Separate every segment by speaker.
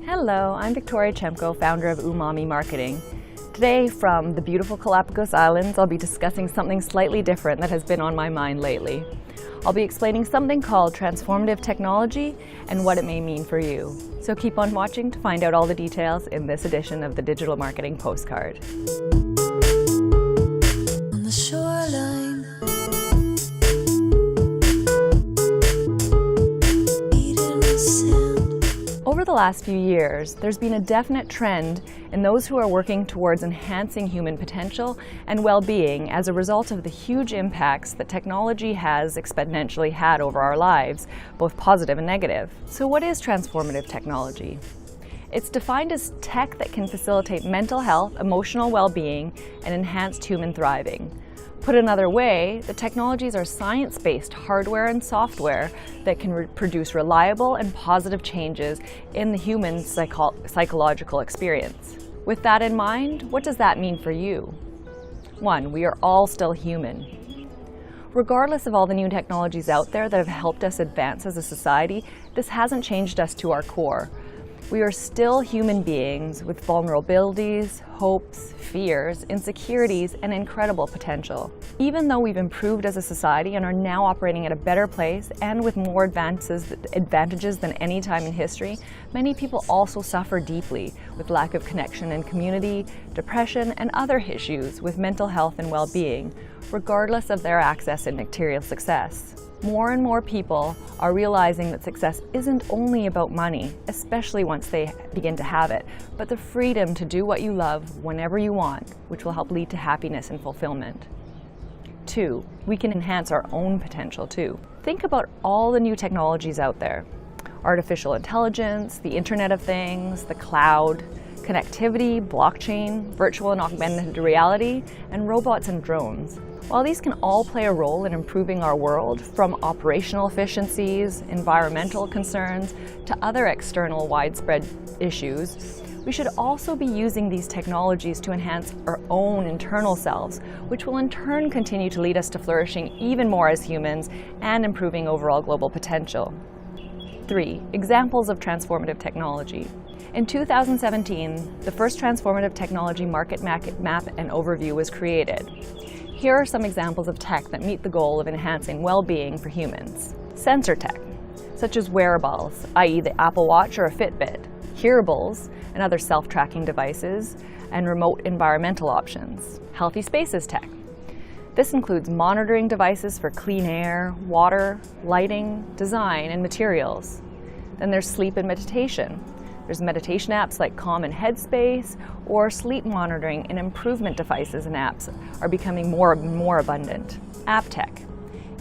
Speaker 1: Hello, I'm Victoria Chemko, founder of Umami Marketing. Today, from the beautiful Galapagos Islands, I'll be discussing something slightly different that has been on my mind lately. I'll be explaining something called Transformative Technology and what it may mean for you. So keep on watching to find out all the details in this edition of the Digital Marketing Postcard.
Speaker 2: On the shoreline, eating the sand.
Speaker 1: Over the last few years, there's been a definite trend in those who are working towards enhancing human potential and well-being as a result of the huge impacts that technology has exponentially had over our lives, both positive and negative. So what is transformative technology? It's defined as tech that can facilitate mental health, emotional well-being, and enhanced human thriving. Put another way, the technologies are science-based hardware and software that can produce reliable and positive changes in the human psychological experience. With that in mind, what does that mean for you? 1. We are all still human. Regardless of all the new technologies out there that have helped us advance as a society, this hasn't changed us to our core. We are still human beings with vulnerabilities, hopes, fears, insecurities, and incredible potential. Even though we've improved as a society and are now operating at a better place and with more advantages than any time in history, many people also suffer deeply with lack of connection and community, depression, and other issues with mental health and well-being, regardless of their access and material success. More and more people are realizing that success isn't only about money, especially once they begin to have it, but the freedom to do what you love whenever you want, which will help lead to happiness and fulfillment. 2. We can enhance our own potential too. Think about all the new technologies out there. Artificial intelligence, the Internet of Things, the cloud, connectivity, blockchain, virtual and augmented reality, and robots and drones. While these can all play a role in improving our world, from operational efficiencies, environmental concerns, to other external widespread issues, we should also be using these technologies to enhance our own internal selves, which will in turn continue to lead us to flourishing even more as humans and improving overall global potential. 3. Examples of transformative technology. In 2017, the first Transformative Technology Market Map and Overview was created. Here are some examples of tech that meet the goal of enhancing well-being for humans. Sensor tech, such as wearables, i.e. the Apple Watch or a Fitbit, hearables and other self-tracking devices, and remote environmental options. Healthy spaces tech. This includes monitoring devices for clean air, water, lighting, design, and materials. Then there's sleep and meditation. There's meditation apps like Calm and Headspace, or sleep monitoring and improvement devices and apps are becoming more and more abundant. App tech,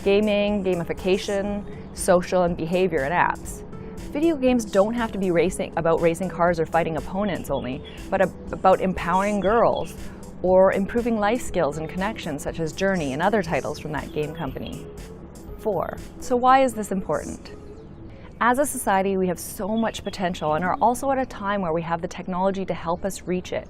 Speaker 1: gaming, gamification, social and behavior and apps. Video games don't have to be about racing cars or fighting opponents only, but about empowering girls or improving life skills and connections such as Journey and other titles from that game company. 4. So why is this important? As a society, we have so much potential and are also at a time where we have the technology to help us reach it.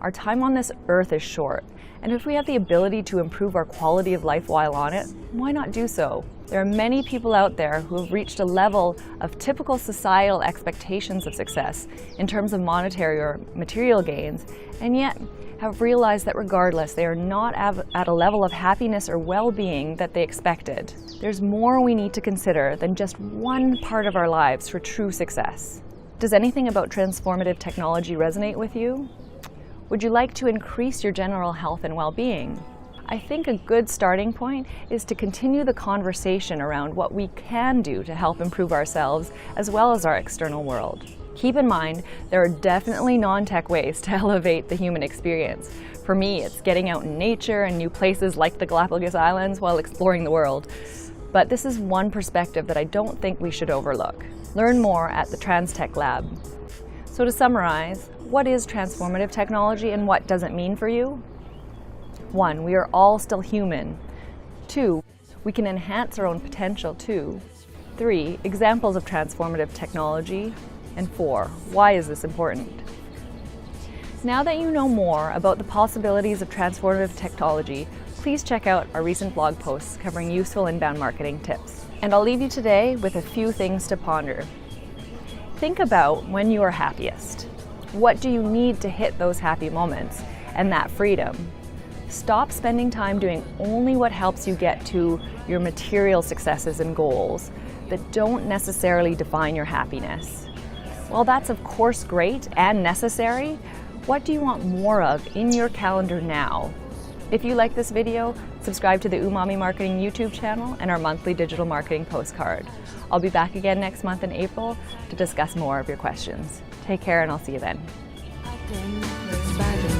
Speaker 1: Our time on this earth is short, and if we have the ability to improve our quality of life while on it, why not do so? There are many people out there who have reached a level of typical societal expectations of success in terms of monetary or material gains, and yet have realized that regardless, they are not at a level of happiness or well-being that they expected. There's more we need to consider than just one part of our lives for true success. Does anything about transformative technology resonate with you? Would you like to increase your general health and well-being? I think a good starting point is to continue the conversation around what we can do to help improve ourselves as well as our external world. Keep in mind, there are definitely non-tech ways to elevate the human experience. For me, it's getting out in nature and new places like the Galapagos Islands while exploring the world. But this is one perspective that I don't think we should overlook. Learn more at the TransTech Lab. So to summarize, what is transformative technology and what does it mean for you? 1. We are all still human. 2. We can enhance our own potential too. 3. Examples of transformative technology. And 4. Why is this important? Now that you know more about the possibilities of transformative technology, please check out our recent blog posts covering useful inbound marketing tips. And I'll leave you today with a few things to ponder. think about when you are happiest. What do you need to hit those happy moments and that freedom? Stop spending time doing only what helps you get to your material successes and goals that don't necessarily define your happiness. While that's of course great and necessary, what do you want more of in your calendar now? If you like this video, subscribe to the Umami Marketing YouTube channel and our monthly digital marketing postcard. I'll be back again next month in April to discuss more of your questions. Take care and I'll see you then.
Speaker 2: I've been by the